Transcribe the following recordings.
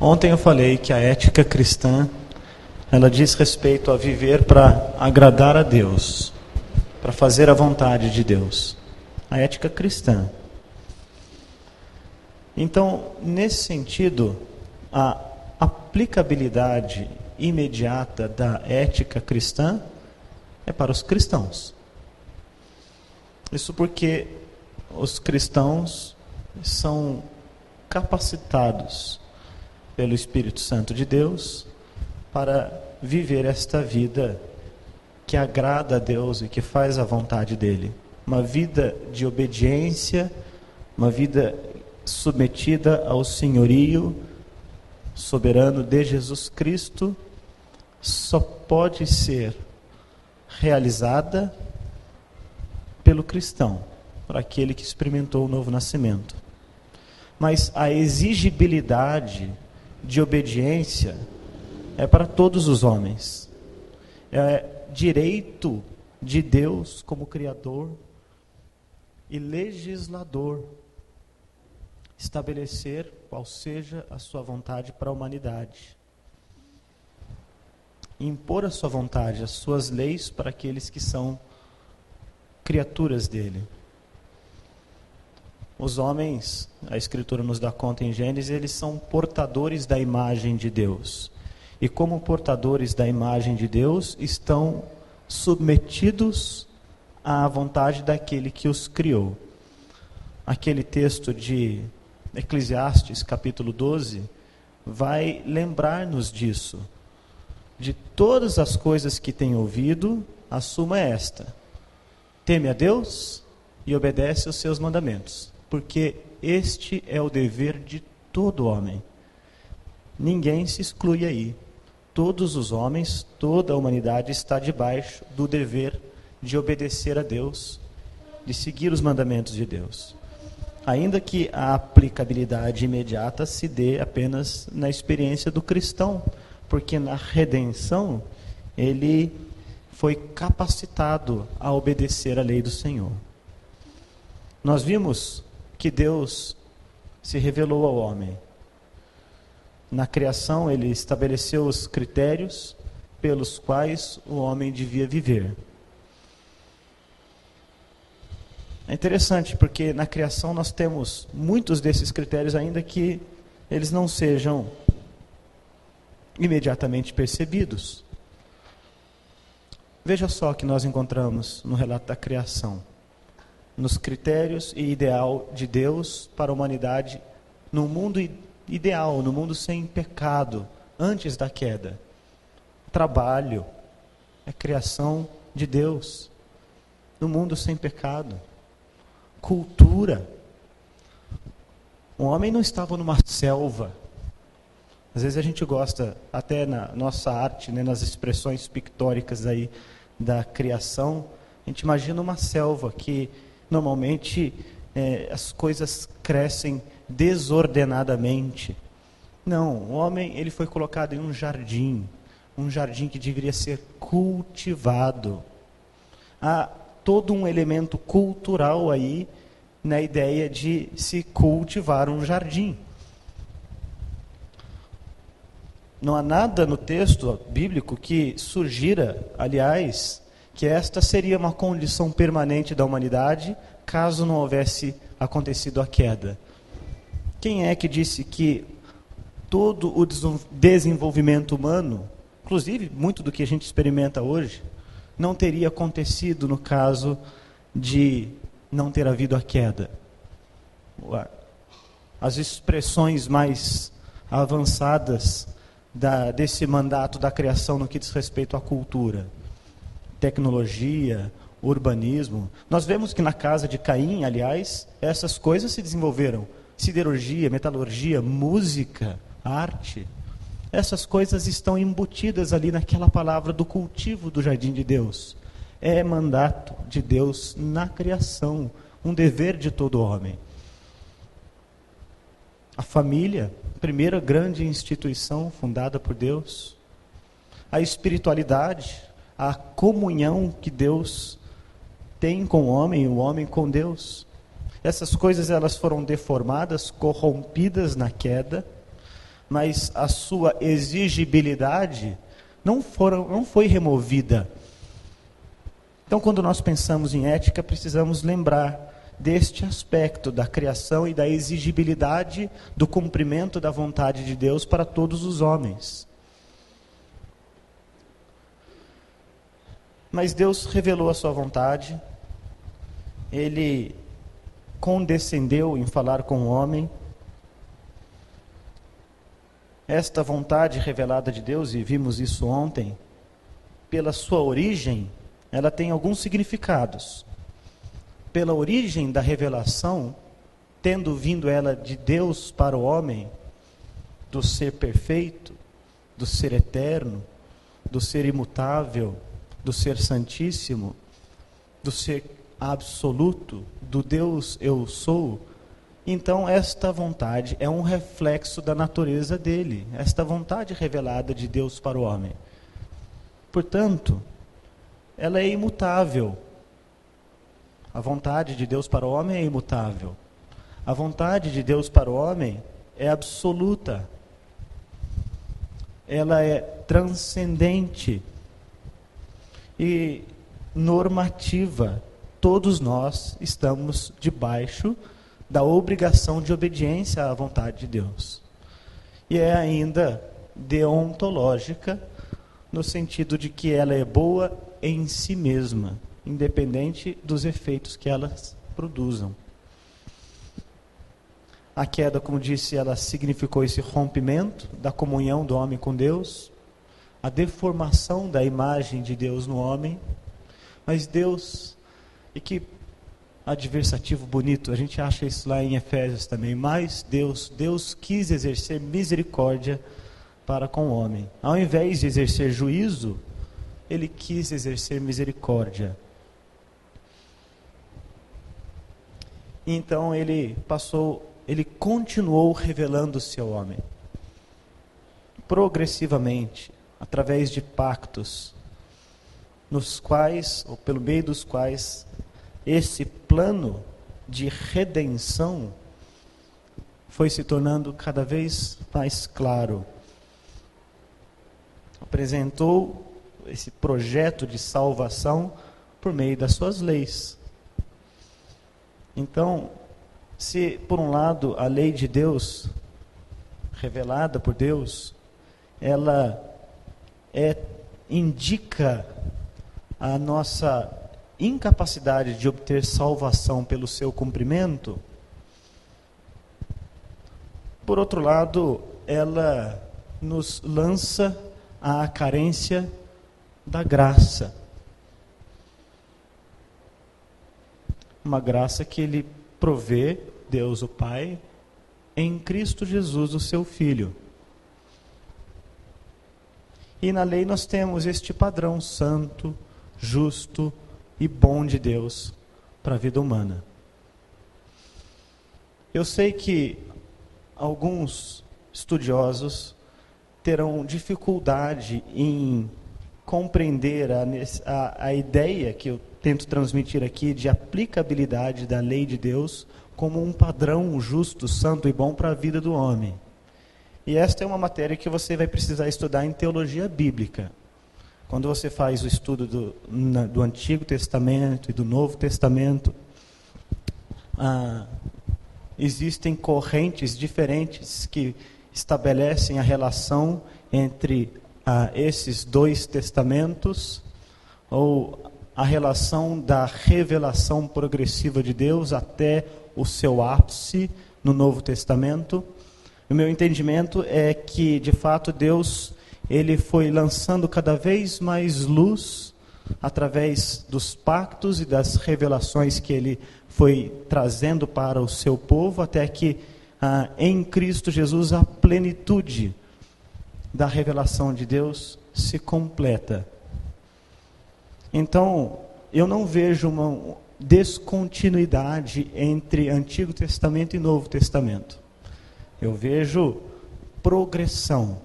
Ontem eu falei que a ética cristã, ela diz respeito a viver para agradar a Deus, para fazer a vontade de Deus. A ética cristã. Então, nesse sentido, a aplicabilidade imediata da ética cristã é para os cristãos. Isso porque os cristãos são capacitados pelo Espírito Santo de Deus para viver esta vida que agrada a Deus e que faz a vontade dele. Uma vida de obediência, uma vida submetida ao senhorio soberano de Jesus Cristo, só pode ser realizada pelo cristão, por aquele que experimentou o novo nascimento. Mas a exigibilidade de obediência é para todos os homens. É direito de Deus como Criador e legislador estabelecer qual seja a sua vontade para a humanidade. Impor a sua vontade, as suas leis para aqueles que são criaturas dele. Os homens, a Escritura nos dá conta em Gênesis, eles são portadores da imagem de Deus. E como portadores da imagem de Deus, estão submetidos à vontade daquele que os criou. Aquele texto de Eclesiastes, capítulo 12, vai lembrar-nos disso. De todas as coisas que tem ouvido, a suma é esta: teme a Deus e obedece aos seus mandamentos, porque este é o dever de todo homem. Ninguém se exclui aí. Todos os homens, toda a humanidade está debaixo do dever de obedecer a Deus, de seguir os mandamentos de Deus. Ainda que a aplicabilidade imediata se dê apenas na experiência do cristão, porque na redenção ele foi capacitado a obedecer a lei do Senhor. Nós vimos que Deus se revelou ao homem. Na criação, ele estabeleceu os critérios pelos quais o homem devia viver. É interessante, porque na criação nós temos muitos desses critérios, ainda que eles não sejam imediatamente percebidos. Veja só o que nós encontramos no relato da criação. Nos critérios e ideal de Deus para a humanidade, no mundo ideal, no mundo sem pecado, antes da queda. Trabalho é criação de Deus, no mundo sem pecado. Cultura. O homem não estava numa selva. Às vezes a gente gosta, até na nossa arte, né, nas expressões pictóricas aí da criação, a gente imagina uma selva que normalmente as coisas crescem desordenadamente. Não, o homem ele foi colocado em um jardim que deveria ser cultivado. Há todo um elemento cultural aí na ideia de se cultivar um jardim. Não há nada no texto bíblico que sugira, aliás, que esta seria uma condição permanente da humanidade caso não houvesse acontecido a queda. Quem é que disse que todo o desenvolvimento humano, inclusive muito do que a gente experimenta hoje, não teria acontecido no caso de não ter havido a queda? As expressões mais avançadas desse mandato da criação no que diz respeito à cultura, tecnologia, urbanismo. Nós vemos que na casa de Caim, aliás, essas coisas se desenvolveram. Siderurgia, metalurgia, música, arte. Essas coisas estão embutidas ali naquela palavra do cultivo do jardim de Deus. É mandato de Deus na criação, um dever de todo homem. A família, primeira grande instituição fundada por Deus. A espiritualidade, a comunhão que Deus tem com o homem com Deus. Essas coisas elas foram deformadas, corrompidas na queda, mas a sua exigibilidade não foi removida. Então, quando nós pensamos em ética, precisamos lembrar deste aspecto da criação e da exigibilidade do cumprimento da vontade de Deus para todos os homens. Mas Deus revelou a sua vontade, Ele condescendeu em falar com o homem. Esta vontade revelada de Deus, e vimos isso ontem, pela sua origem, ela tem alguns significados. Pela origem da revelação, tendo vindo ela de Deus para o homem, do ser perfeito, do ser eterno, do ser imutável, do ser santíssimo, do ser absoluto, do Deus eu sou, então esta vontade é um reflexo da natureza dele, esta vontade revelada de Deus para o homem. Portanto, ela é imutável. A vontade de Deus para o homem é imutável. A vontade de Deus para o homem é absoluta. Ela é transcendente e normativa. Todos nós estamos debaixo da obrigação de obediência à vontade de Deus. E é ainda deontológica, no sentido de que ela é boa em si mesma, independente dos efeitos que elas produzam. A queda, como disse, ela significou esse rompimento da comunhão do homem com Deus, a deformação da imagem de Deus no homem, mas Deus, e que adversativo bonito, a gente acha isso lá em Efésios também, mas Deus quis exercer misericórdia para com o homem. Ao invés de exercer juízo, Ele quis exercer misericórdia. Então Ele continuou revelando-se ao homem, progressivamente, através de pactos, nos quais, ou pelo meio dos quais, esse plano de redenção foi se tornando cada vez mais claro. Apresentou esse projeto de salvação por meio das suas leis. Então, se por um lado a lei de Deus, revelada por Deus, ela indica a nossa incapacidade de obter salvação pelo seu cumprimento, por outro lado, ela nos lança à carência da graça. Uma graça que Ele provê, Deus o Pai, em Cristo Jesus, o seu Filho. E na lei nós temos este padrão santo, justo e bom de Deus para a vida humana. Eu sei que alguns estudiosos terão dificuldade em compreender a ideia que eu tento transmitir aqui de aplicabilidade da lei de Deus como um padrão justo, santo e bom para a vida do homem. E esta é uma matéria que você vai precisar estudar em teologia bíblica. Quando você faz o estudo do Antigo Testamento e do Novo Testamento, existem correntes diferentes que estabelecem a relação entre esses dois testamentos, ou a relação da revelação progressiva de Deus até o seu ápice no Novo Testamento. O meu entendimento é que, de fato, Deus Ele foi lançando cada vez mais luz através dos pactos e das revelações que Ele foi trazendo para o seu povo, até que em Cristo Jesus a plenitude da revelação de Deus se completa. Então, eu não vejo uma descontinuidade entre Antigo Testamento e Novo Testamento. Eu vejo progressão.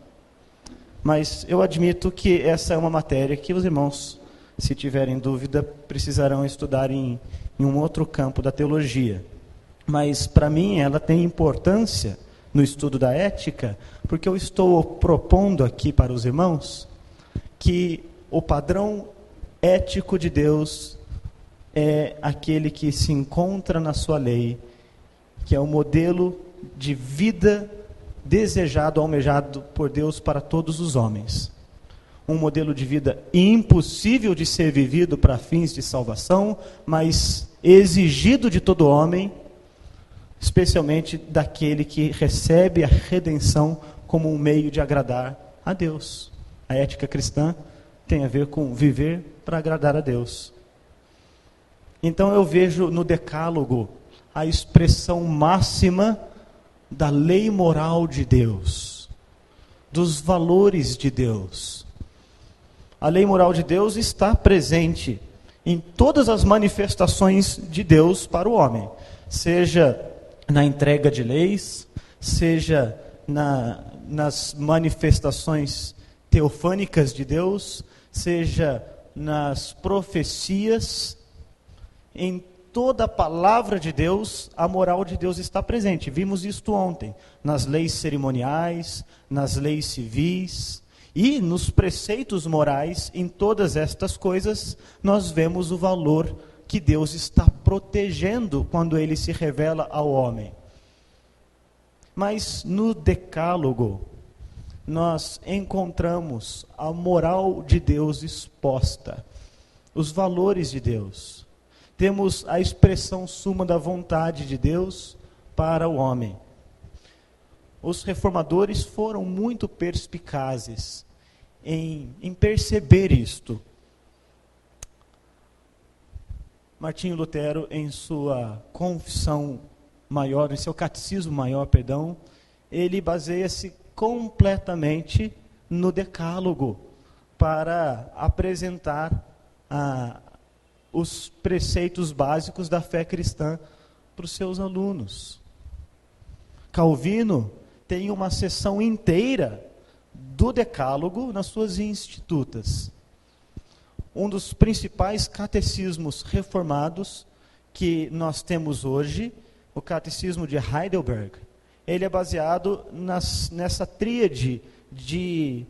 Mas eu admito que essa é uma matéria que os irmãos, se tiverem dúvida, precisarão estudar em um outro campo da teologia. Mas, para mim, ela tem importância no estudo da ética, porque eu estou propondo aqui para os irmãos que o padrão ético de Deus é aquele que se encontra na sua lei, que é o modelo de vida desejado, almejado por Deus para todos os homens. Um modelo de vida impossível de ser vivido para fins de salvação, mas exigido de todo homem, especialmente daquele que recebe a redenção como um meio de agradar a Deus. A ética cristã tem a ver com viver para agradar a Deus. Então eu vejo no Decálogo a expressão máxima da lei moral de Deus, dos valores de Deus. A lei moral de Deus está presente em todas as manifestações de Deus para o homem, seja na entrega de leis, seja nas manifestações teofânicas de Deus, seja nas profecias. Em toda a palavra de Deus, a moral de Deus está presente. Vimos isto ontem, nas leis cerimoniais, nas leis civis e nos preceitos morais. Em todas estas coisas, nós vemos o valor que Deus está protegendo quando Ele se revela ao homem. Mas no Decálogo, nós encontramos a moral de Deus exposta, os valores de Deus. Temos a expressão suma da vontade de Deus para o homem. Os reformadores foram muito perspicazes em perceber isto. Martinho Lutero, em sua confissão maior, em seu catecismo maior, ele baseia-se completamente no Decálogo para apresentar os preceitos básicos da fé cristã para os seus alunos. Calvino tem uma seção inteira do Decálogo nas suas institutas. Um dos principais catecismos reformados que nós temos hoje, o Catecismo de Heidelberg, ele é baseado nessa tríade de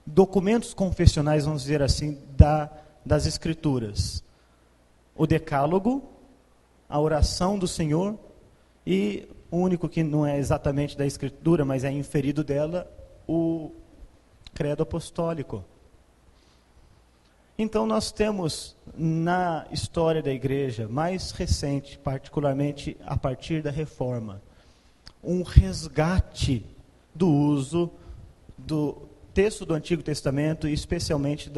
documentos confessionais, vamos dizer assim, das Escrituras. O Decálogo, a oração do Senhor e o único que não é exatamente da Escritura, mas é inferido dela, o Credo Apostólico. Então nós temos na história da igreja mais recente, particularmente a partir da Reforma, um resgate do uso do texto do Antigo Testamento, e especialmente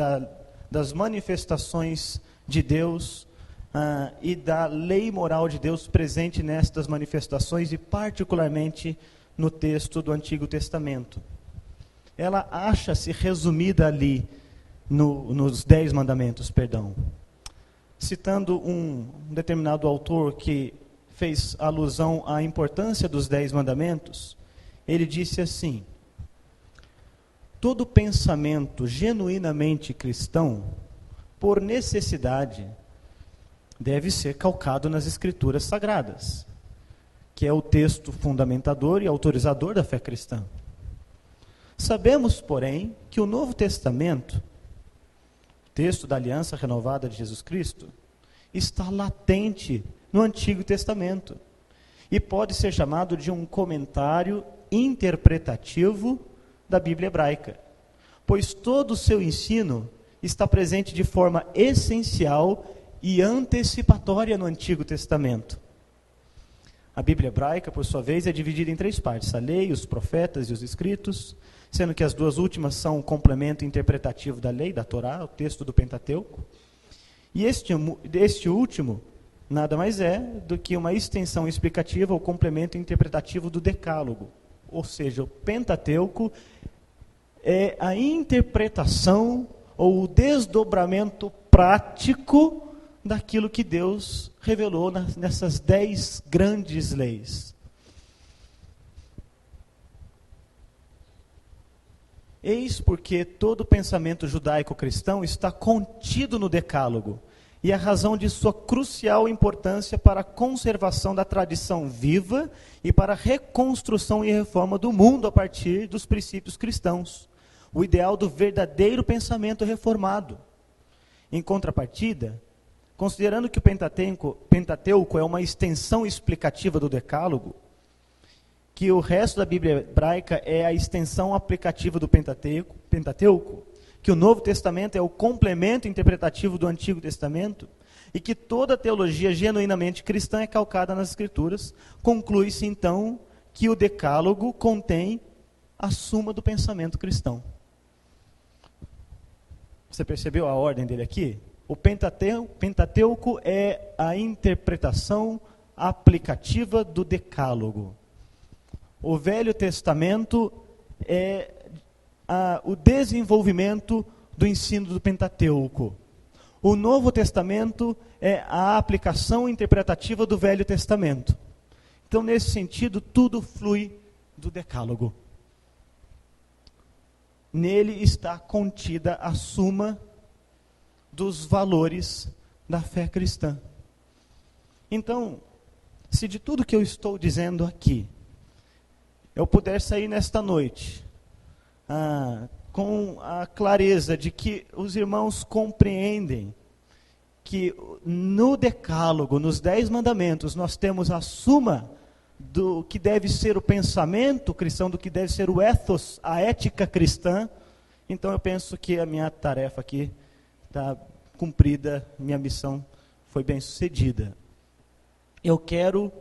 das manifestações de Deus e da lei moral de Deus presente nestas manifestações, e particularmente no texto do Antigo Testamento. Ela acha-se resumida ali nos 10 mandamentos, Citando um determinado autor que fez alusão à importância dos 10 mandamentos, ele disse assim: todo pensamento genuinamente cristão, por necessidade, deve ser calcado nas Escrituras Sagradas, que é o texto fundamentador e autorizador da fé cristã. Sabemos, porém, que o Novo Testamento, texto da aliança renovada de Jesus Cristo, está latente no Antigo Testamento e pode ser chamado de um comentário interpretativo da Bíblia hebraica, pois todo o seu ensino está presente de forma essencial e antecipatória no Antigo Testamento. A Bíblia hebraica, por sua vez, é dividida em 3 partes: a lei, os profetas e os escritos, sendo que as 2 últimas são um complemento interpretativo da lei, da Torá, o texto do Pentateuco. E este último nada mais é do que uma extensão explicativa ou complemento interpretativo do Decálogo. Ou seja, o Pentateuco é a interpretação ou o desdobramento prático daquilo que Deus revelou nessas 10 grandes leis. Eis porque todo o pensamento judaico-cristão está contido no Decálogo. e a razão de sua crucial importância para a conservação da tradição viva e para a reconstrução e reforma do mundo a partir dos princípios cristãos, o ideal do verdadeiro pensamento reformado. Em contrapartida, considerando que o Pentateuco é uma extensão explicativa do Decálogo, que o resto da Bíblia hebraica é a extensão aplicativa do Pentateuco, que o Novo Testamento é o complemento interpretativo do Antigo Testamento, e que toda a teologia genuinamente cristã é calcada nas Escrituras, conclui-se então que o Decálogo contém a suma do pensamento cristão. Você percebeu a ordem dele aqui? O Pentateuco é a interpretação aplicativa do Decálogo. O Velho Testamento é o desenvolvimento do ensino do Pentateuco. O Novo Testamento é a aplicação interpretativa do Velho Testamento. Então, nesse sentido, tudo flui do Decálogo. Nele está contida a suma dos valores da fé cristã. Então, se de tudo que eu estou dizendo aqui, eu puder sair nesta noite com a clareza de que os irmãos compreendem que no Decálogo, nos 10 mandamentos, nós temos a suma do que deve ser o pensamento cristão, do que deve ser o ethos, a ética cristã, então eu penso que a minha tarefa aqui está cumprida, minha missão foi bem sucedida. Eu quero,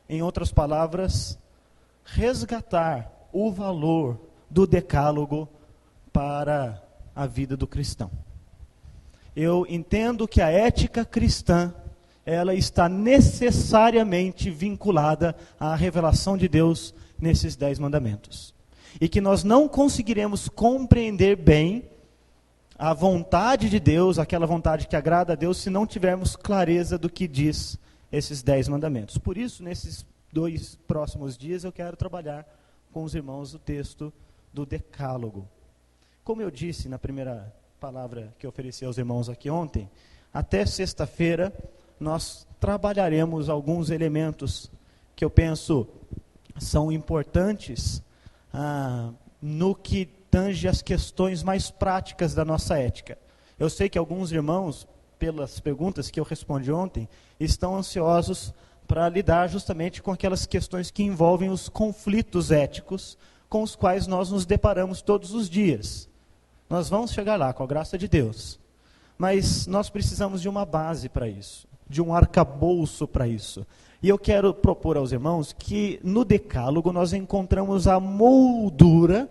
em outras palavras, resgatar o valor do Decálogo para a vida do cristão. Eu entendo que a ética cristã, ela está necessariamente vinculada à revelação de Deus nesses 10 mandamentos. E que nós não conseguiremos compreender bem a vontade de Deus, aquela vontade que agrada a Deus, se não tivermos clareza do que diz esses 10 mandamentos. Por isso, nesses 2 próximos dias, eu quero trabalhar com os irmãos o texto do Decálogo. Como eu disse na primeira palavra que eu ofereci aos irmãos aqui ontem, até sexta-feira nós trabalharemos alguns elementos que eu penso são importantes no que tange as questões mais práticas da nossa ética. Eu sei que alguns irmãos, pelas perguntas que eu respondi ontem, estão ansiosos para lidar justamente com aquelas questões que envolvem os conflitos éticos com os quais nós nos deparamos todos os dias. Nós vamos chegar lá, com a graça de Deus. Mas nós precisamos de uma base para isso, de um arcabouço para isso. E eu quero propor aos irmãos que no Decálogo nós encontramos a moldura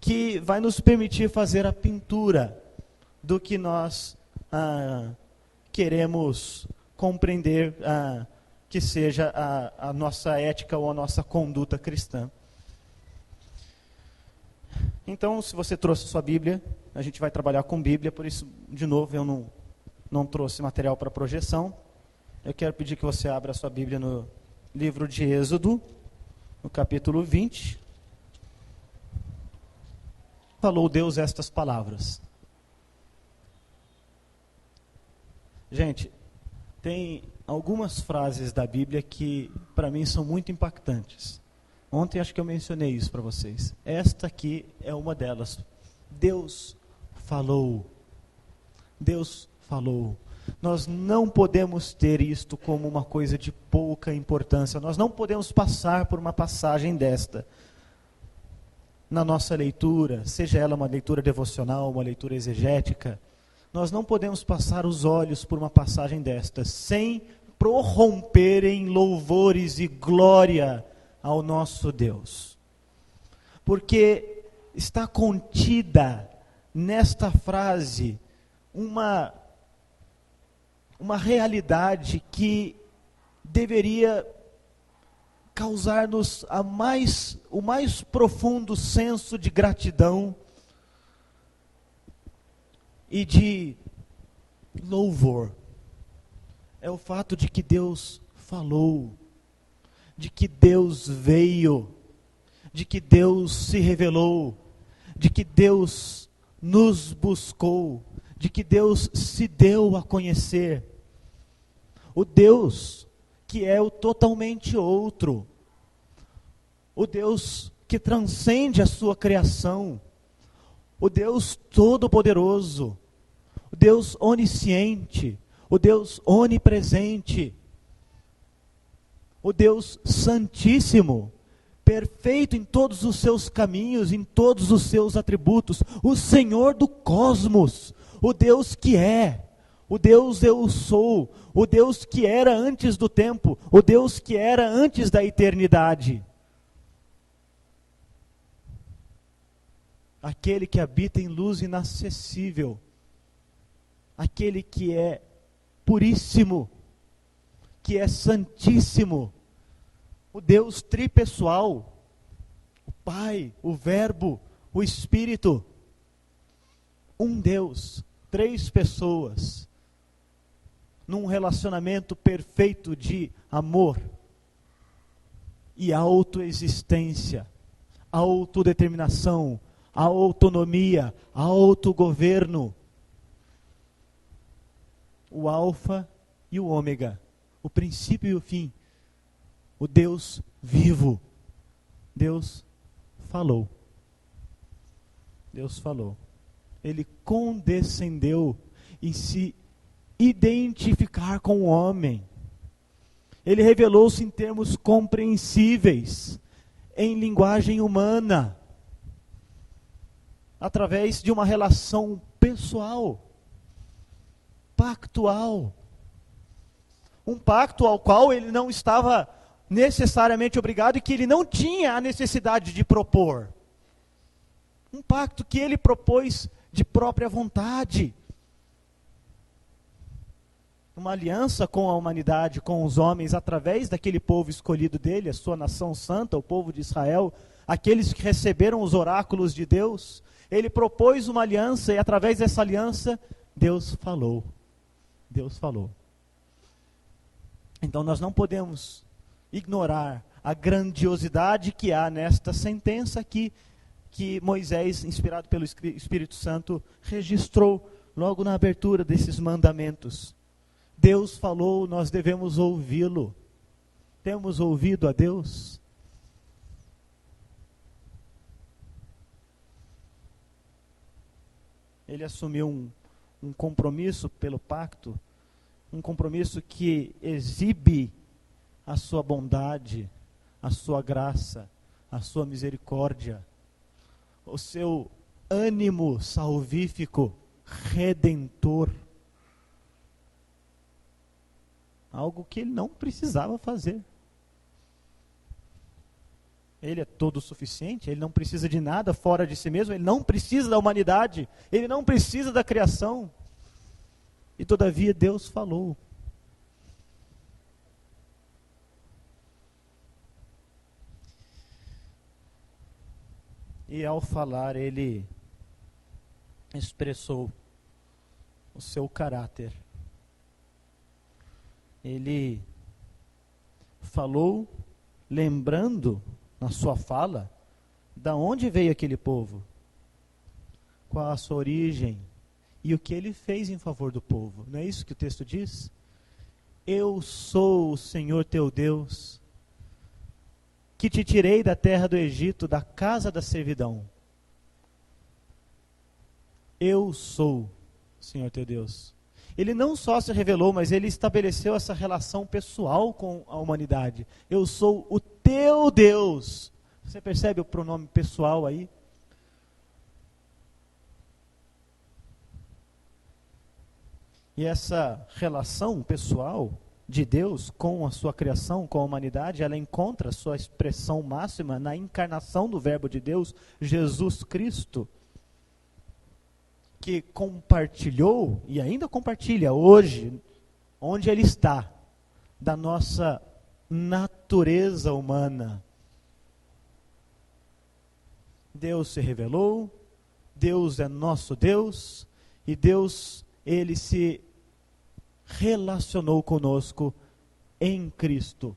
que vai nos permitir fazer a pintura do que nós queremos compreender que seja a nossa ética ou a nossa conduta cristã. Então, se você trouxe sua Bíblia, a gente vai trabalhar com Bíblia, por isso, de novo, eu não trouxe material para projeção. Eu quero pedir que você abra a sua Bíblia no livro de Êxodo, no capítulo 20. Falou Deus estas palavras. Gente, tem algumas frases da Bíblia que, para mim, são muito impactantes. Ontem acho que eu mencionei isso para vocês. Esta aqui é uma delas. Deus falou. Deus falou. Nós não podemos ter isto como uma coisa de pouca importância. Nós não podemos passar por uma passagem desta na nossa leitura, seja ela uma leitura devocional, uma leitura exegética. Nós não podemos passar os olhos por uma passagem desta sem prorromper em louvores e glória ao nosso Deus. Porque está contida nesta frase uma realidade que deveria causar-nos o mais profundo senso de gratidão e de louvor. É o fato de que Deus falou, de que Deus veio, de que Deus se revelou, de que Deus nos buscou, de que Deus se deu a conhecer. O Deus que é o totalmente outro. O Deus que transcende a sua criação. O Deus todo-poderoso. O Deus onisciente. O Deus onipresente. O Deus santíssimo. Perfeito em todos os seus caminhos, em todos os seus atributos. O Senhor do cosmos. O Deus que é. O Deus eu sou, o Deus que era antes do tempo, o Deus que era antes da eternidade. Aquele que habita em luz inacessível, aquele que é puríssimo, que é santíssimo, o Deus tripessoal, o Pai, o Verbo, o Espírito, um Deus, 3 pessoas, num relacionamento perfeito de amor e autoexistência, autodeterminação, autonomia, autogoverno. O alfa e o ômega, o princípio e o fim, o Deus vivo. Deus falou. Deus falou. Ele condescendeu em se identificar com o homem. Ele revelou-se em termos compreensíveis, em linguagem humana, através de uma relação pessoal, pactual. Um pacto ao qual ele não estava necessariamente obrigado e que ele não tinha a necessidade de propor. Um pacto que ele propôs de própria vontade. Uma aliança com a humanidade, com os homens, através daquele povo escolhido dele, a sua nação santa, o povo de Israel, aqueles que receberam os oráculos de Deus. Ele propôs uma aliança e através dessa aliança, Deus falou. Deus falou. Então nós não podemos ignorar a grandiosidade que há nesta sentença aqui, que Moisés, inspirado pelo Espírito Santo, registrou logo na abertura desses mandamentos. Deus falou, nós devemos ouvi-lo. Temos ouvido a Deus? Ele assumiu um compromisso pelo pacto, um compromisso que exibe a sua bondade, a sua graça, a sua misericórdia, o seu ânimo salvífico, redentor. Algo que ele não precisava fazer. Ele é todo suficiente, ele não precisa de nada fora de si mesmo, ele não precisa da humanidade, ele não precisa da criação. E todavia Deus falou. E ao falar, ele expressou o seu caráter. Ele falou, lembrando na sua fala, da onde veio aquele povo, qual a sua origem e o que ele fez em favor do povo. Não é isso que o texto diz? Eu sou o Senhor teu Deus, que te tirei da terra do Egito, da casa da servidão. Eu sou o Senhor teu Deus. Ele não só se revelou, mas ele estabeleceu essa relação pessoal com a humanidade. Eu sou o teu Deus. Você percebe o pronome pessoal aí? E essa relação pessoal de Deus com a sua criação, com a humanidade, ela encontra sua expressão máxima na encarnação do Verbo de Deus, Jesus Cristo, que compartilhou e ainda compartilha hoje, onde Ele está, da nossa natureza humana. Deus se revelou, Deus é nosso Deus, e Deus, Ele se relacionou conosco em Cristo.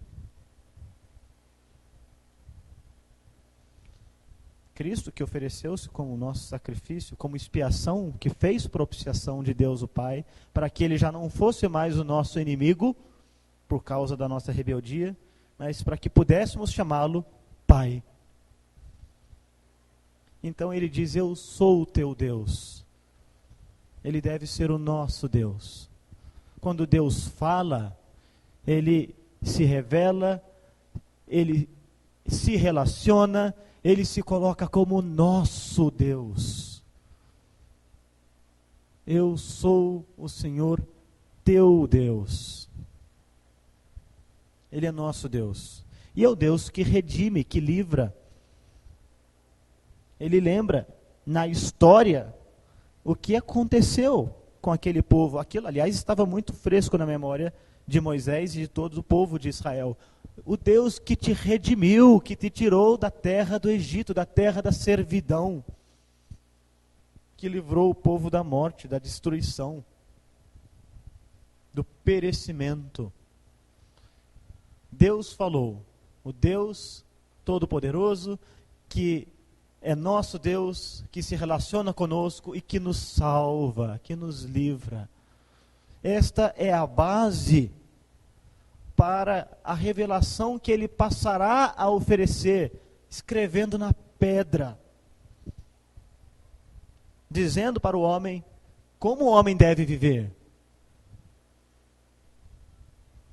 Cristo que ofereceu-se como nosso sacrifício, como expiação, que fez propiciação de Deus o Pai, para que ele já não fosse mais o nosso inimigo, por causa da nossa rebeldia, mas para que pudéssemos chamá-lo Pai. Então ele diz, eu sou o teu Deus. Ele deve ser o nosso Deus. Quando Deus fala, ele se revela, ele se relaciona, ele se coloca como nosso Deus. Eu sou o Senhor teu Deus. Ele é nosso Deus. E é o Deus que redime, que livra. Ele lembra na história o que aconteceu com aquele povo. Aquilo, aliás, estava muito fresco na memória de Moisés e de todo o povo de Israel. O Deus que te redimiu, que te tirou da terra do Egito, da terra da servidão, que livrou o povo da morte, da destruição, do perecimento. Deus falou, o Deus Todo-Poderoso, que é nosso Deus, que se relaciona conosco e que nos salva, que nos livra. Esta é a base para a revelação que ele passará a oferecer, escrevendo na pedra, dizendo para o homem como o homem deve viver.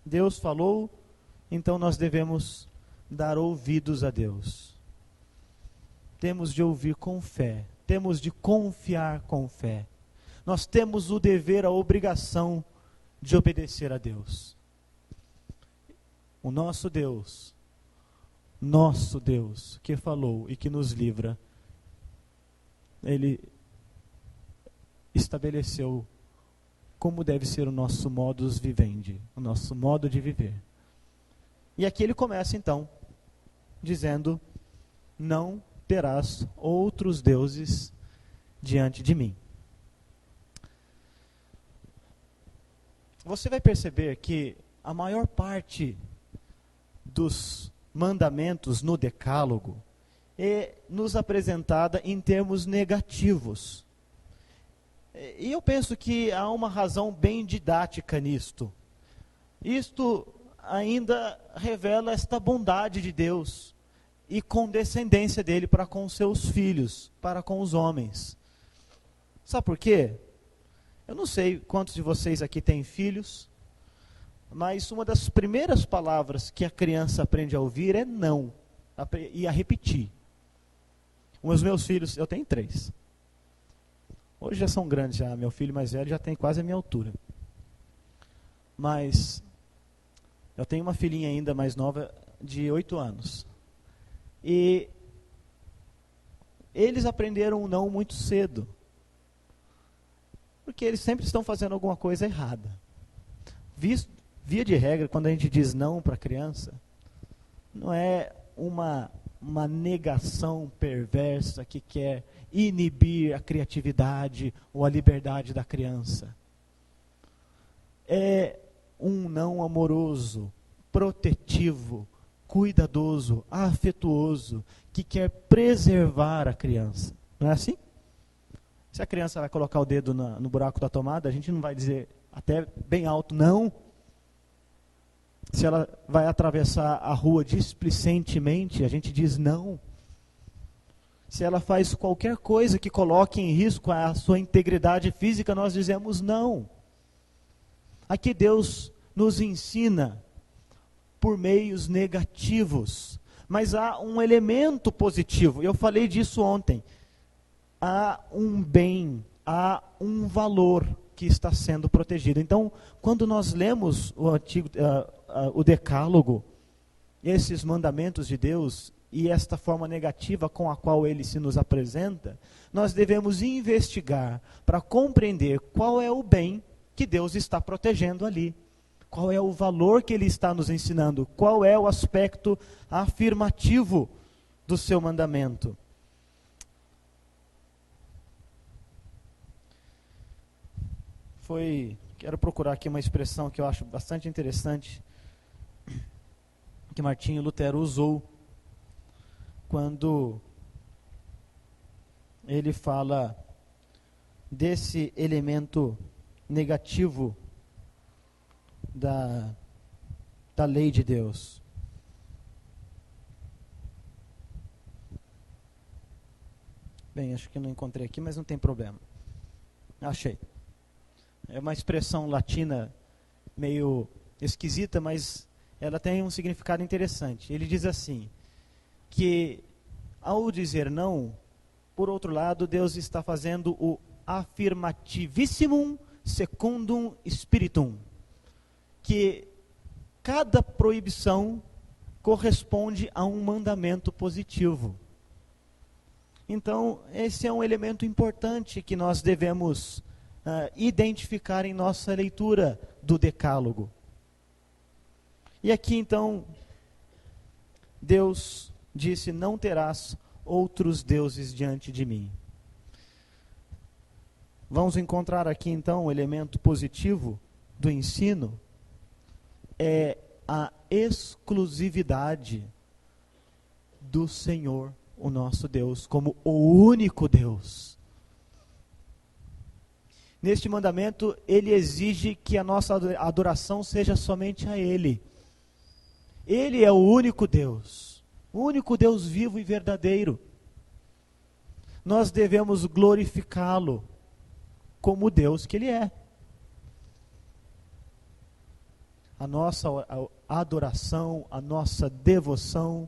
Deus falou, então nós devemos dar ouvidos a Deus. Temos de ouvir com fé, temos de confiar com fé. Nós temos o dever, a obrigação de obedecer a Deus. O nosso Deus que falou e que nos livra, Ele estabeleceu como deve ser o nosso modus vivendi, o nosso modo de viver. E aqui ele começa então, dizendo, não terás outros deuses diante de mim. Você vai perceber que a maior parte dos mandamentos no Decálogo é nos apresentada em termos negativos. E eu penso que há uma razão bem didática nisto. Isto ainda revela esta bondade de Deus e condescendência dele para com os seus filhos, para com os homens. Sabe por quê? Eu não sei quantos de vocês aqui têm filhos, mas uma das primeiras palavras que a criança aprende a ouvir é não, e a repetir. Os meus filhos, eu tenho 3. Hoje já são grandes, já. Meu filho mais velho já tem quase a minha altura. Mas eu tenho uma filhinha ainda mais nova de 8 anos. E eles aprenderam o não muito cedo. Porque eles sempre estão fazendo alguma coisa errada. Via de regra, quando a gente diz não para a criança, não é uma negação perversa que quer inibir a criatividade ou a liberdade da criança. É um não amoroso, protetivo, cuidadoso, afetuoso, que quer preservar a criança. Não é assim? Se a criança vai colocar o dedo no buraco da tomada, a gente não vai dizer até bem alto não. Se ela vai atravessar a rua displicentemente, a gente diz não. Se ela faz qualquer coisa que coloque em risco a sua integridade física, nós dizemos não. Aqui Deus nos ensina por meios negativos, mas há um elemento positivo. Eu falei disso ontem. Há um bem, há um valor que está sendo protegido. Então, quando nós lemos o Decálogo, esses mandamentos de Deus e esta forma negativa com a qual ele se nos apresenta, nós devemos investigar para compreender qual é o bem que Deus está protegendo ali. Qual é o valor que ele está nos ensinando? Qual é o aspecto afirmativo do seu mandamento? Quero procurar aqui uma expressão que eu acho bastante interessante, que Martinho Lutero usou quando ele fala desse elemento negativo da lei de Deus. Bem, acho que não encontrei aqui, mas não tem problema. Achei. É uma expressão latina meio esquisita, mas ela tem um significado interessante. Ele diz assim, que ao dizer não, por outro lado, Deus está fazendo o affirmativissimum secundum spiritum, que cada proibição corresponde a um mandamento positivo. Então, esse é um elemento importante que nós devemos identificar em nossa leitura do Decálogo. E aqui, então, Deus disse, não terás outros deuses diante de mim. Vamos encontrar aqui, então, o elemento positivo do ensino, é a exclusividade do Senhor, o nosso Deus, como o único Deus. Neste mandamento, ele exige que a nossa adoração seja somente a Ele. Ele é o único Deus vivo e verdadeiro. Nós devemos glorificá-lo como o Deus que Ele é. A nossa adoração, a nossa devoção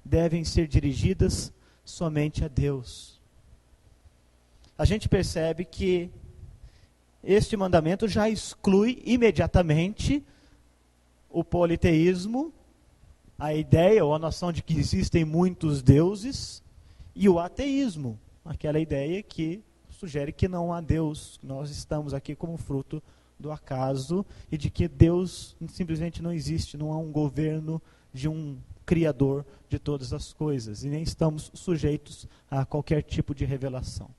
devem ser dirigidas somente a Deus. A gente percebe que este mandamento já exclui imediatamente o politeísmo, a ideia ou a noção de que existem muitos deuses, e o ateísmo, aquela ideia que sugere que não há Deus, nós estamos aqui como fruto do acaso, e de que Deus simplesmente não existe, não há um governo de um Criador de todas as coisas, e nem estamos sujeitos a qualquer tipo de revelação.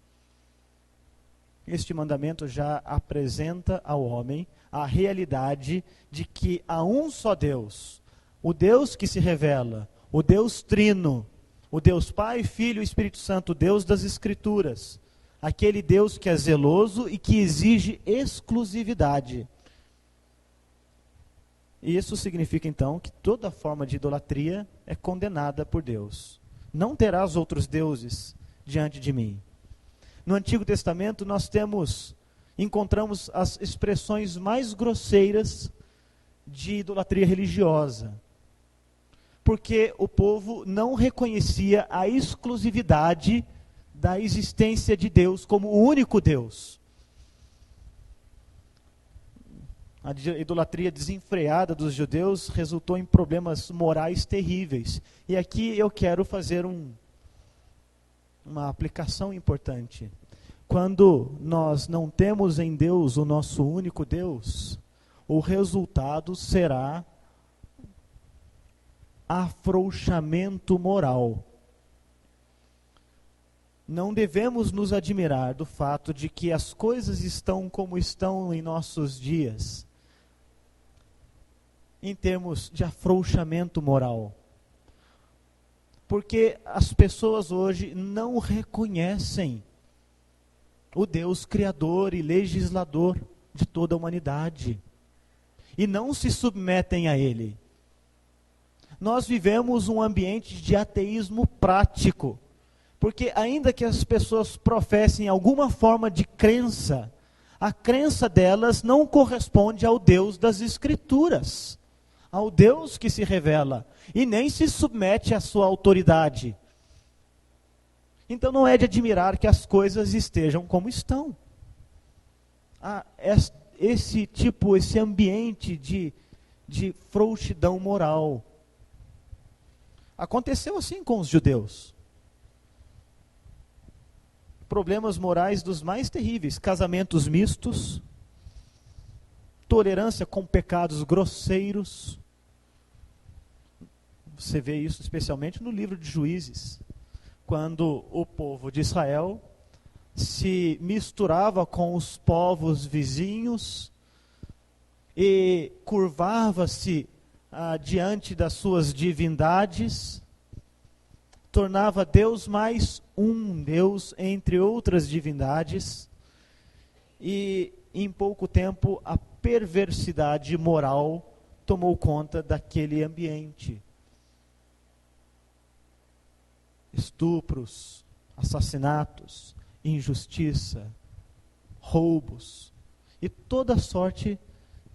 Este mandamento já apresenta ao homem a realidade de que há um só Deus, o Deus que se revela, o Deus Trino, o Deus Pai, Filho e Espírito Santo, o Deus das Escrituras, aquele Deus que é zeloso e que exige exclusividade. E isso significa então que toda forma de idolatria é condenada por Deus. Não terás outros deuses diante de mim. No Antigo Testamento nós encontramos as expressões mais grosseiras de idolatria religiosa. Porque o povo não reconhecia a exclusividade da existência de Deus como o único Deus. A idolatria desenfreada dos judeus resultou em problemas morais terríveis. E aqui eu quero fazer uma aplicação importante. Quando nós não temos em Deus o nosso único Deus, o resultado será afrouxamento moral. Não devemos nos admirar do fato de que as coisas estão como estão em nossos dias, em termos de afrouxamento moral. Porque as pessoas hoje não reconhecem o Deus criador e legislador de toda a humanidade, e não se submetem a Ele. Nós vivemos um ambiente de ateísmo prático, porque ainda que as pessoas professem alguma forma de crença, a crença delas não corresponde ao Deus das Escrituras, ao Deus que se revela, e nem se submete à sua autoridade. Então não é de admirar que as coisas estejam como estão. Esse ambiente de frouxidão moral. Aconteceu assim com os judeus. Problemas morais dos mais terríveis, casamentos mistos, tolerância com pecados grosseiros. Você vê isso especialmente no livro de Juízes, quando o povo de Israel se misturava com os povos vizinhos e curvava-se diante das suas divindades, tornava Deus mais um Deus entre outras divindades, e em pouco tempo a perversidade moral tomou conta daquele ambiente. Estupros, assassinatos, injustiça, roubos e toda sorte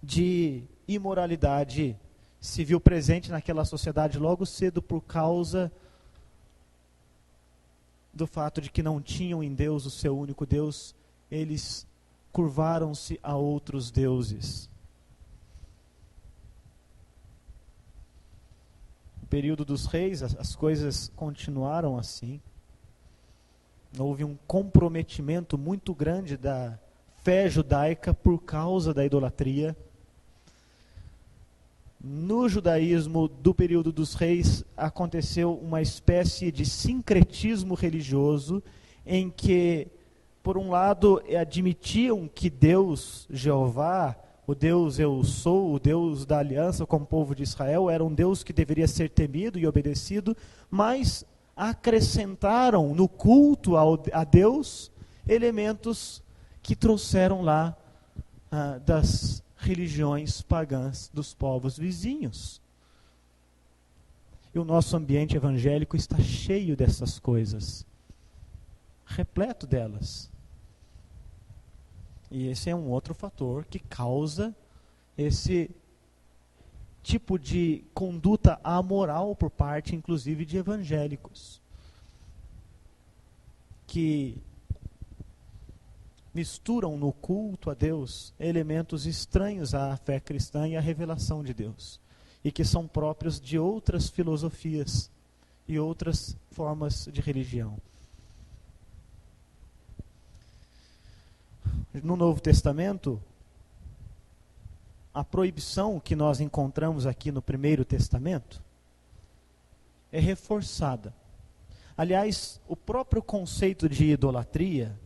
de imoralidade se viu presente naquela sociedade logo cedo por causa do fato de que não tinham em Deus o seu único Deus. Eles curvaram-se a outros deuses. No período dos reis, as coisas continuaram assim. Houve um comprometimento muito grande da fé judaica por causa da idolatria. No judaísmo do período dos reis, aconteceu uma espécie de sincretismo religioso, em que, por um lado, admitiam que Deus, Jeová, o Deus eu sou, o Deus da aliança com o povo de Israel, era um Deus que deveria ser temido e obedecido, mas acrescentaram no culto a Deus elementos que trouxeram lá das religiões pagãs dos povos vizinhos. E o nosso ambiente evangélico está cheio dessas coisas, repleto delas. E esse é um outro fator que causa esse tipo de conduta amoral por parte, inclusive, de evangélicos, que misturam no culto a Deus elementos estranhos à fé cristã e à revelação de Deus, e que são próprios de outras filosofias e outras formas de religião. No Novo Testamento, a proibição que nós encontramos aqui no Primeiro Testamento é reforçada. Aliás, o próprio conceito de idolatria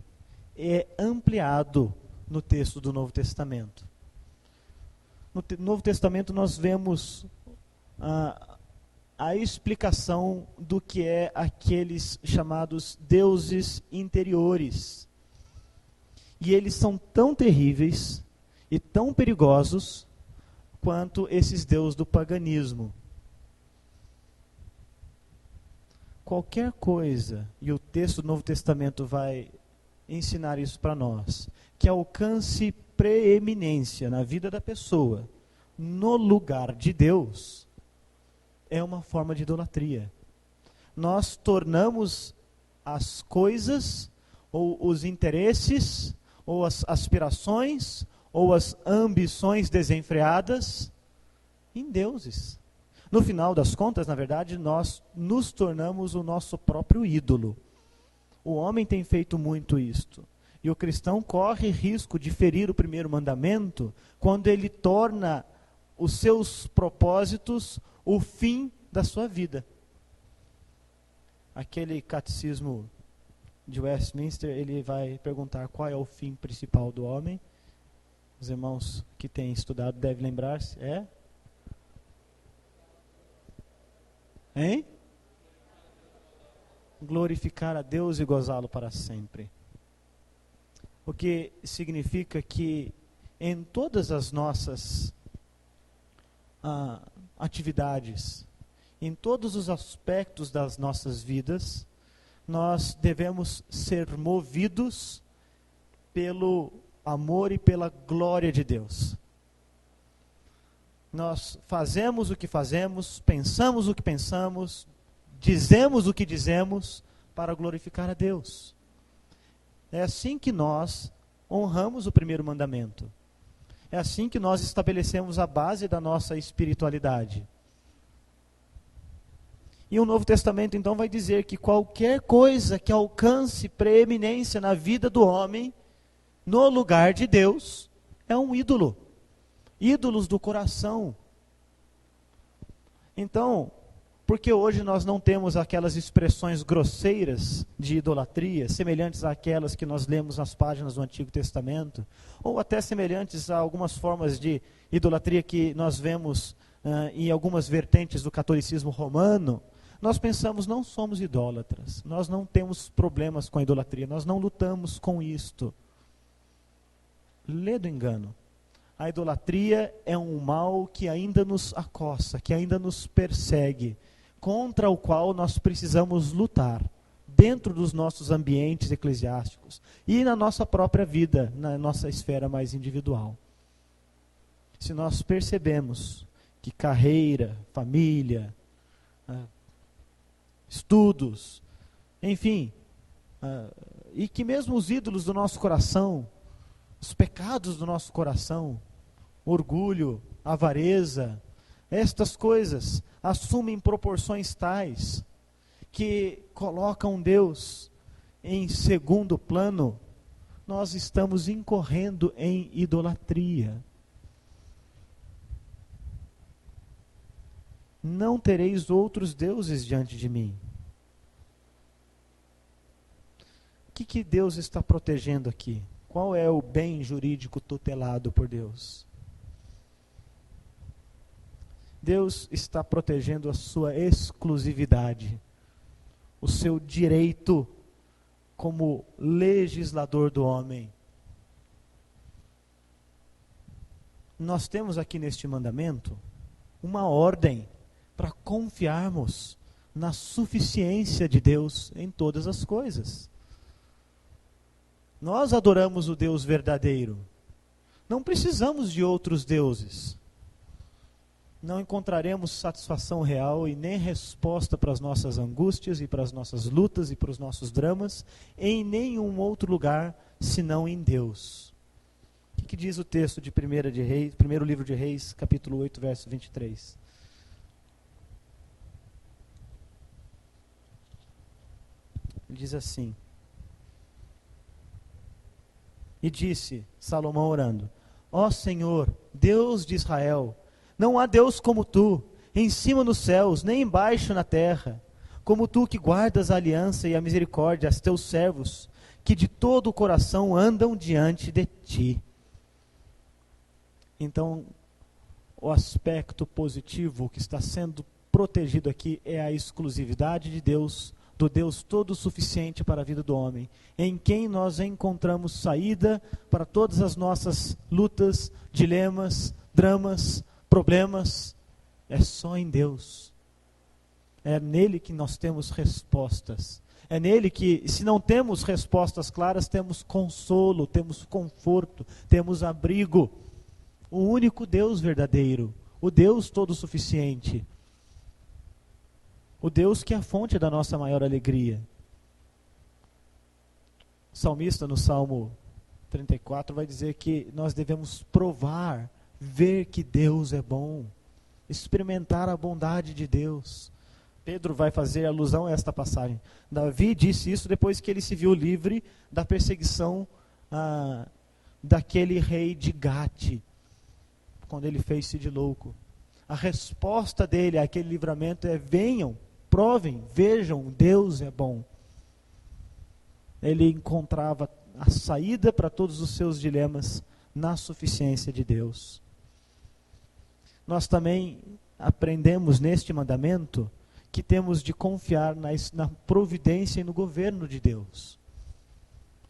é ampliado no texto do Novo Testamento. No Novo Testamento nós vemos a explicação do que é aqueles chamados deuses interiores. E eles são tão terríveis e tão perigosos quanto esses deuses do paganismo. Qualquer coisa, e o texto do Novo Testamento vai ensinar isso para nós, que alcance preeminência na vida da pessoa, no lugar de Deus, é uma forma de idolatria. Nós tornamos as coisas, ou os interesses, ou as aspirações, ou as ambições desenfreadas em deuses. No final das contas, na verdade, nós nos tornamos o nosso próprio ídolo. O homem tem feito muito isto. E o cristão corre risco de ferir o primeiro mandamento quando ele torna os seus propósitos o fim da sua vida. Aquele catecismo de Westminster, ele vai perguntar qual é o fim principal do homem. Os irmãos que têm estudado devem lembrar-se. Hein? Glorificar a Deus e gozá-lo para sempre. O que significa que em todas as nossas atividades, em todos os aspectos das nossas vidas, nós devemos ser movidos pelo amor e pela glória de Deus. Nós fazemos o que fazemos, pensamos o que pensamos, dizemos o que dizemos para glorificar a Deus. É assim que nós honramos o primeiro mandamento. É assim que nós estabelecemos a base da nossa espiritualidade. E o Novo Testamento então vai dizer que qualquer coisa que alcance preeminência na vida do homem, no lugar de Deus, é um ídolo. Ídolos do coração. Então, porque hoje nós não temos aquelas expressões grosseiras de idolatria, semelhantes àquelas que nós lemos nas páginas do Antigo Testamento, ou até semelhantes a algumas formas de idolatria que nós vemos em algumas vertentes do catolicismo romano, Nós pensamos, não somos idólatras, nós não temos problemas com a idolatria, nós não lutamos com isto. Lê do engano. A idolatria é um mal que ainda nos acossa, que ainda nos persegue, contra o qual nós precisamos lutar, dentro dos nossos ambientes eclesiásticos e na nossa própria vida, na nossa esfera mais individual. Se nós percebemos que carreira, família, estudos, enfim, e que mesmo os ídolos do nosso coração, os pecados do nosso coração, orgulho, avareza, estas coisas assumem proporções tais que colocam Deus em segundo plano, nós estamos incorrendo em idolatria. Não tereis outros deuses diante de mim. O que Deus está protegendo aqui? Qual é o bem jurídico tutelado por Deus? Deus está protegendo a sua exclusividade, o seu direito como legislador do homem. Nós temos aqui neste mandamento uma ordem para confiarmos na suficiência de Deus em todas as coisas. Nós adoramos o Deus verdadeiro. Não precisamos de outros deuses. Não encontraremos satisfação real e nem resposta para as nossas angústias e para as nossas lutas e para os nossos dramas em nenhum outro lugar senão em Deus. O que diz o texto de 1º livro de Reis, capítulo 8, verso 23? Ele diz assim: E disse Salomão orando: Ó Senhor, Deus de Israel, não há Deus como tu, em cima nos céus, nem embaixo na terra, como tu que guardas a aliança e a misericórdia aos teus servos, que de todo o coração andam diante de ti. Então, o aspecto positivo que está sendo protegido aqui é a exclusividade de Deus, do Deus todo suficiente para a vida do homem, em quem nós encontramos saída para todas as nossas lutas, dilemas, dramas, problemas. É só em Deus. É nele que nós temos respostas. É nele que, se não temos respostas claras, temos consolo, temos conforto, temos abrigo. O único Deus verdadeiro, o Deus todo suficiente. O Deus que é a fonte da nossa maior alegria. O salmista no Salmo 34 vai dizer que nós devemos provar, ver que Deus é bom, experimentar a bondade de Deus. Pedro vai fazer alusão a esta passagem. Davi disse isso depois que ele se viu livre da perseguição daquele rei de Gate, quando ele fez-se de louco. A resposta dele àquele livramento é: venham, provem, vejam, Deus é bom. Ele encontrava a saída para todos os seus dilemas na suficiência de Deus. Nós também aprendemos neste mandamento que temos de confiar na providência e no governo de Deus.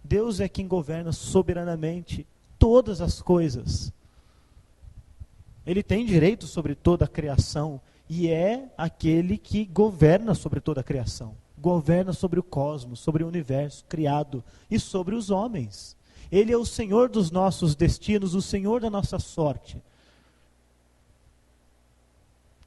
Deus é quem governa soberanamente todas as coisas. Ele tem direito sobre toda a criação e é aquele que governa sobre toda a criação. Governa sobre o cosmos, sobre o universo criado e sobre os homens. Ele é o Senhor dos nossos destinos, o Senhor da nossa sorte.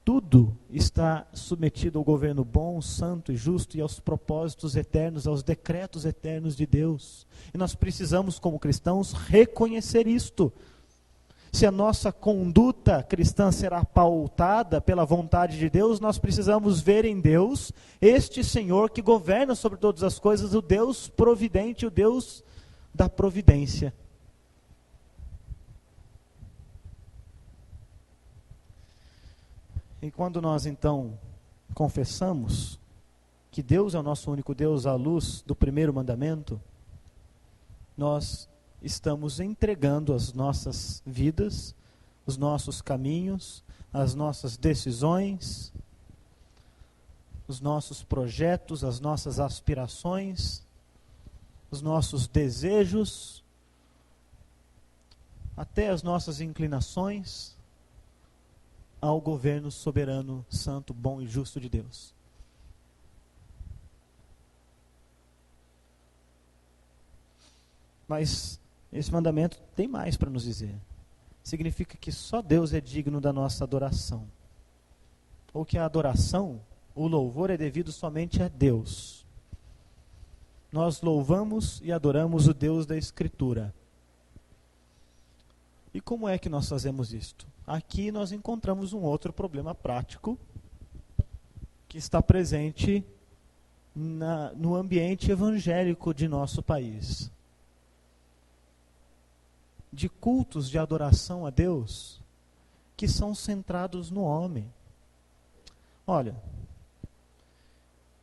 Tudo está submetido ao governo bom, santo e justo e aos propósitos eternos, aos decretos eternos de Deus. E nós precisamos, como cristãos, reconhecer isto. Se a nossa conduta cristã será pautada pela vontade de Deus, nós precisamos ver em Deus este Senhor que governa sobre todas as coisas, o Deus providente, o Deus da providência. E quando nós então confessamos que Deus é o nosso único Deus à luz do primeiro mandamento, nós estamos entregando as nossas vidas, os nossos caminhos, as nossas decisões, os nossos projetos, as nossas aspirações, os nossos desejos, até as nossas inclinações ao governo soberano, santo, bom e justo de Deus. Mas esse mandamento tem mais para nos dizer. Significa que só Deus é digno da nossa adoração. Ou que a adoração, o louvor é devido somente a Deus. Nós louvamos e adoramos o Deus da Escritura. E como é que nós fazemos isto? Aqui nós encontramos um outro problema prático que está presente no ambiente evangélico de nosso país. De cultos de adoração a Deus que são centrados no homem. Olha,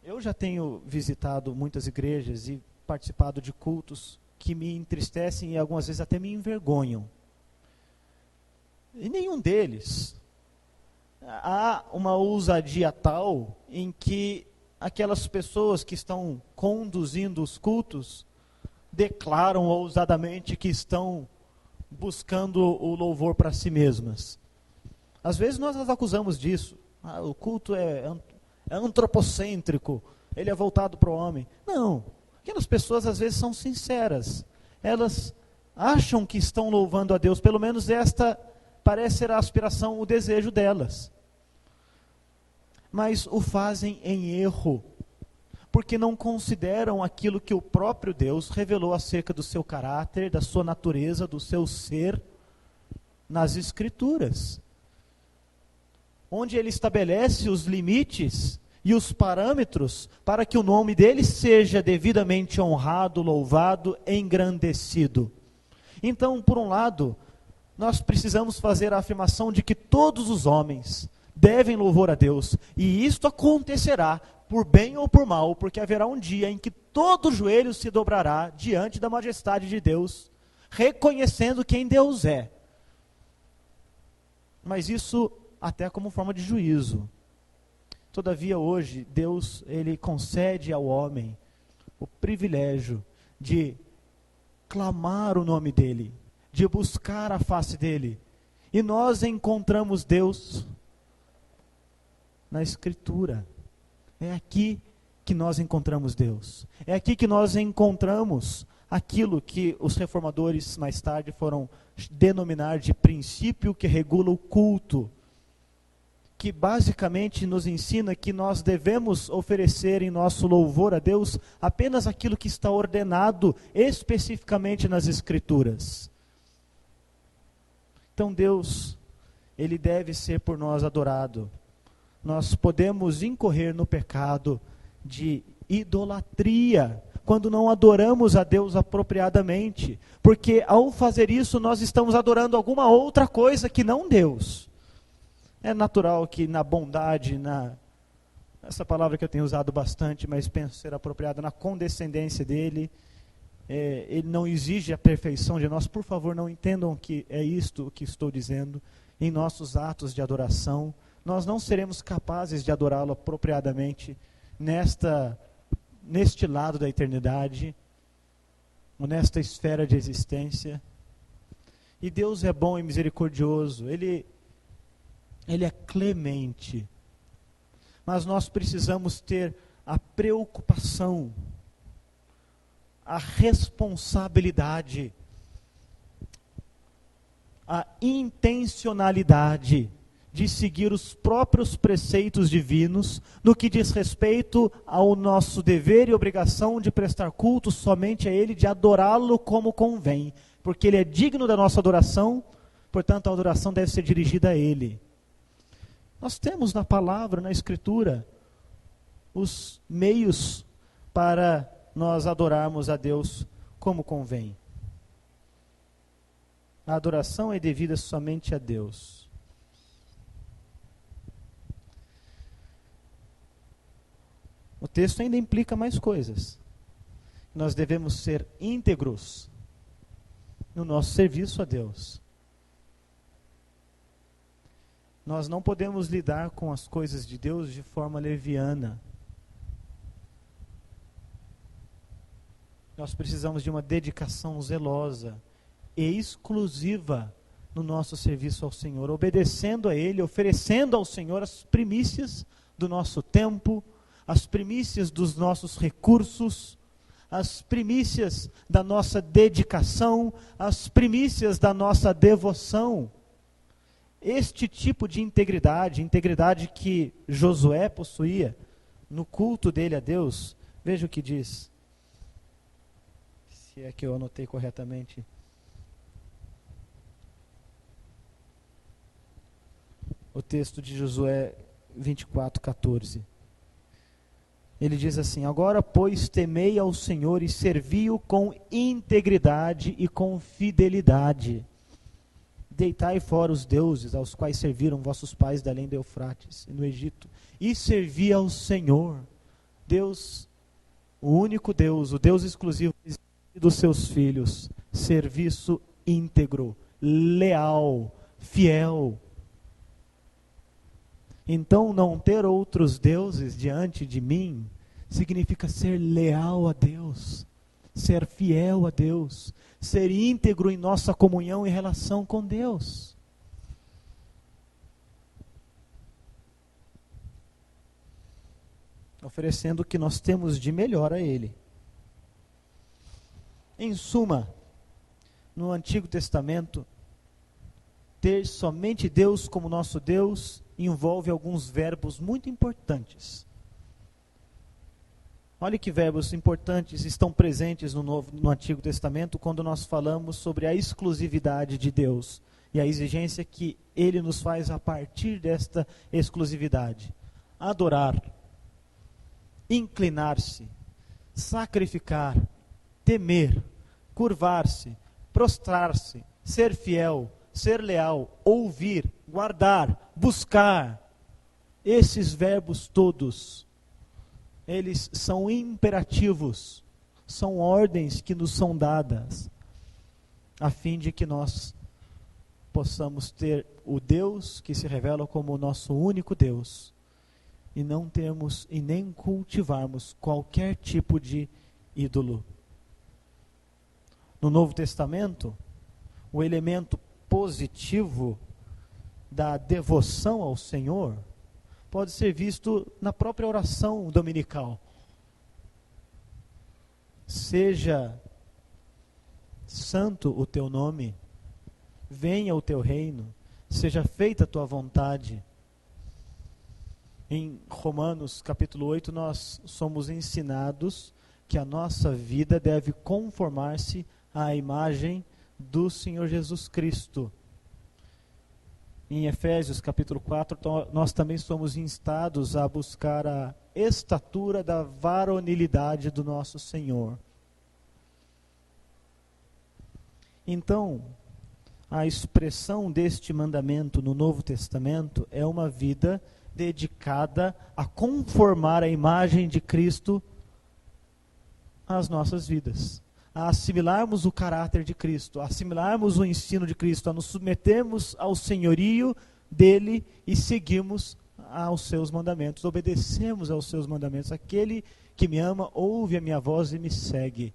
eu já tenho visitado muitas igrejas e participado de cultos que me entristecem e algumas vezes até me envergonham. E nenhum deles há uma ousadia tal em que aquelas pessoas que estão conduzindo os cultos declaram ousadamente que estão buscando o louvor para si mesmas. Às vezes nós as acusamos disso. O culto é antropocêntrico, ele é voltado para o homem. Não, aquelas pessoas às vezes são sinceras. Elas acham que estão louvando a Deus, pelo menos esta parece ser a aspiração, o desejo delas. Mas o fazem em erro, porque não consideram aquilo que o próprio Deus revelou acerca do seu caráter, da sua natureza, do seu ser, nas Escrituras. Onde ele estabelece os limites e os parâmetros para que o nome dele seja devidamente honrado, louvado, engrandecido. Então, por um lado, nós precisamos fazer a afirmação de que todos os homens devem louvar a Deus, e isto acontecerá por bem ou por mal, porque haverá um dia em que todo joelho se dobrará diante da majestade de Deus, reconhecendo quem Deus é. Mas isso até como forma de juízo. Todavia hoje, Deus, ele concede ao homem o privilégio de clamar o nome dele, de buscar a face dele. E nós encontramos Deus na Escritura. É aqui que nós encontramos Deus. É aqui que nós encontramos aquilo que os reformadores mais tarde foram denominar de princípio que regula o culto, que basicamente nos ensina que nós devemos oferecer em nosso louvor a Deus apenas aquilo que está ordenado especificamente nas Escrituras. Então Deus, ele deve ser por nós adorado. Nós podemos incorrer no pecado de idolatria, quando não adoramos a Deus apropriadamente, porque ao fazer isso nós estamos adorando alguma outra coisa que não Deus. É natural que na bondade, essa palavra que eu tenho usado bastante, mas penso ser apropriada, na condescendência dele, ele não exige a perfeição de nós. Por favor, não entendam que é isto que estou dizendo. Em nossos atos de adoração, nós não seremos capazes de adorá-lo apropriadamente neste lado da eternidade, ou nesta esfera de existência. E Deus é bom e misericordioso, Ele é clemente. Mas nós precisamos ter a preocupação, a responsabilidade, a intencionalidade de seguir os próprios preceitos divinos no que diz respeito ao nosso dever e obrigação de prestar culto somente a Ele, de adorá-lo como convém, porque Ele é digno da nossa adoração, portanto a adoração deve ser dirigida a Ele. Nós temos na palavra, na Escritura, os meios para nós adorarmos a Deus como convém. A adoração é devida somente a Deus. O texto ainda implica mais coisas. Nós devemos ser íntegros no nosso serviço a Deus. Nós não podemos lidar com as coisas de Deus de forma leviana. Nós precisamos de uma dedicação zelosa e exclusiva no nosso serviço ao Senhor, obedecendo a Ele, oferecendo ao Senhor as primícias do nosso tempo, as primícias dos nossos recursos, as primícias da nossa dedicação, as primícias da nossa devoção. Este tipo de integridade que Josué possuía no culto dele a Deus, veja o que diz, se é que eu anotei corretamente. O texto de Josué 24:14. Ele diz assim: agora, pois, temei ao Senhor e servi-o com integridade e com fidelidade. Deitai fora os deuses aos quais serviram vossos pais da além do Eufrates, no Egito, e servi ao Senhor, Deus, o único Deus, o Deus exclusivo dos seus filhos. Serviço íntegro, leal, fiel. Então, não ter outros deuses diante de mim significa ser leal a Deus, ser fiel a Deus, ser íntegro em nossa comunhão e relação com Deus. Oferecendo o que nós temos de melhor a Ele. Em suma, no Antigo Testamento, ter somente Deus como nosso Deus envolve alguns verbos muito importantes. Olha que verbos importantes estão presentes no Antigo Testamento quando nós falamos sobre a exclusividade de Deus e a exigência que Ele nos faz a partir desta exclusividade. Adorar, inclinar-se, sacrificar, temer, curvar-se, prostrar-se, ser fiel, ser leal, ouvir, guardar, buscar. Esses verbos todos, eles são imperativos, são ordens que nos são dadas, a fim de que nós possamos ter o Deus que se revela como o nosso único Deus, e não termos e nem cultivarmos qualquer tipo de ídolo. No Novo Testamento, o elemento positivo da devoção ao Senhor pode ser visto na própria oração dominical. Seja santo o teu nome, venha o teu reino, seja feita a tua vontade. Em Romanos capítulo 8 nós somos ensinados que a nossa vida deve conformar-se à imagem do Senhor Jesus Cristo. Em Efésios capítulo 4, nós também somos instados a buscar a estatura da varonilidade do nosso Senhor. Então, a expressão deste mandamento no Novo Testamento é uma vida dedicada a conformar a imagem de Cristo às nossas vidas, a assimilarmos o caráter de Cristo, a assimilarmos o ensino de Cristo, a nos submetermos ao senhorio dele e seguirmos aos seus mandamentos, obedecemos aos seus mandamentos. Aquele que me ama ouve a minha voz e me segue.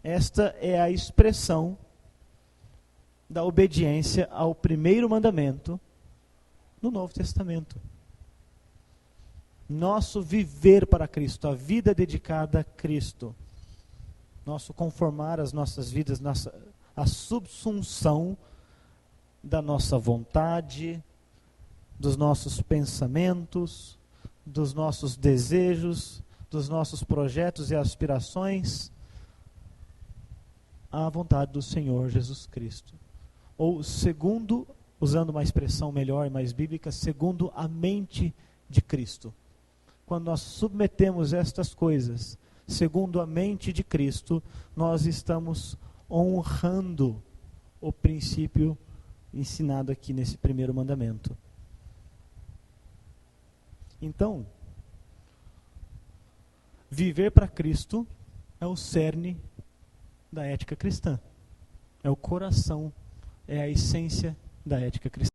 Esta é a expressão da obediência ao primeiro mandamento no Novo Testamento. Nosso viver para Cristo, a vida dedicada a Cristo, nosso conformar as nossas vidas, a subsunção da nossa vontade, dos nossos pensamentos, dos nossos desejos, dos nossos projetos e aspirações à vontade do Senhor Jesus Cristo. Ou segundo, usando uma expressão melhor e mais bíblica, segundo a mente de Cristo. Quando nós submetemos estas coisas segundo a mente de Cristo, nós estamos honrando o princípio ensinado aqui nesse primeiro mandamento. Então, viver para Cristo é o cerne da ética cristã. É o coração, é a essência da ética cristã.